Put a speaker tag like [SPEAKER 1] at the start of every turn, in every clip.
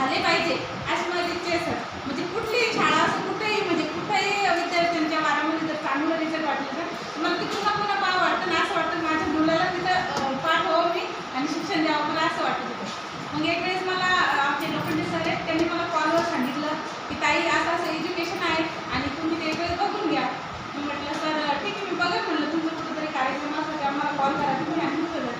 [SPEAKER 1] झाले पाहिजे अशी माझी इच्छा आहे सर. म्हणजे कुठलीही शाळा असो, कुठेही म्हणजे कुठेही विद्यार्थ्यांच्या वारामध्ये जर चांगलं रिझल्ट वाटलं तर मला तिथून पुन्हा पाहावं वाटतं ना, असं वाटतं माझ्या मुलाला तिथं पाठवावं मी आणि शिक्षण द्यावं मला असं वाटत होतं. मग एक वेळेस मला आमचे लोखंडे सर आहेत, त्यांनी मला कॉलवर सांगितलं की ताई असं असं एज्युकेशन आहे आणि तुम्ही ते एक वेळेस बघून घ्या. मी म्हटलं सर ठीक आहे, मी बघत म्हटलं तुमचं कुठंतरी कार्यक्रम असला की आम्हाला कॉल करा तुम्ही आणि केलं.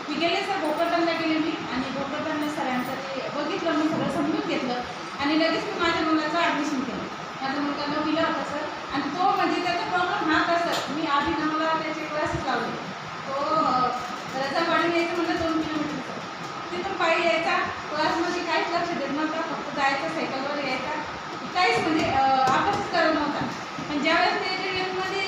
[SPEAKER 1] मी गेले सर भोकरदनला गेले मी आणि भोकरदनला सरांचं ते बघितलं, मी सगळं समजून घेतलं आणि लगेच मी माझ्या मुलाचं ॲडमिशन केलं. माझा मुलगा 9वीला होता सर आणि तो म्हणजे त्याचा प्रॉब्लेम हा होता सर, मी आधी 9ला त्याचे क्लासेस लावले. तो रजावाडी यायचं म्हटलं 2 किलोमीटर सर, तिथून पायी यायचा, क्लासमध्ये काहीच लक्ष देत नव्हता, फक्त जायचं सायकलवर यायचा, काहीच म्हणजे अभ्यासच करत नव्हता. पण ज्यावेळेस ते एज्युकेशनमध्ये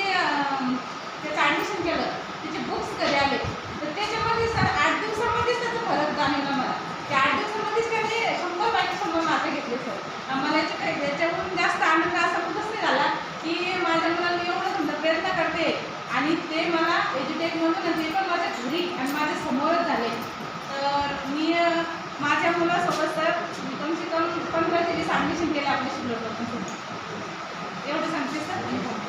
[SPEAKER 1] त्याचं ॲडमिशन केलं, त्याचे बुक्स घरी आले तर त्याच्यामध्ये सर 8 दिवसामध्येच त्याचा फरक जाणवला मला. त्या 8 दिवसामध्येच त्याने 100 पैकी 100 मार्क घेतले सर. आम्हाला याच्यावरून जास्त आनंद असा कुठंच नाही झाला की माझ्या मुलाला एवढं समजा प्रयत्न करते आणि ते मला एज्युटेकमधून ते पण माझ्या घरी आणि माझ्या समोरच झाले. तर मी माझ्या मुलासोबत सर कमसे कम 15 ते 20 ॲडमिशन केलं आपल्या शिल्लक. एवढं सांगते सर.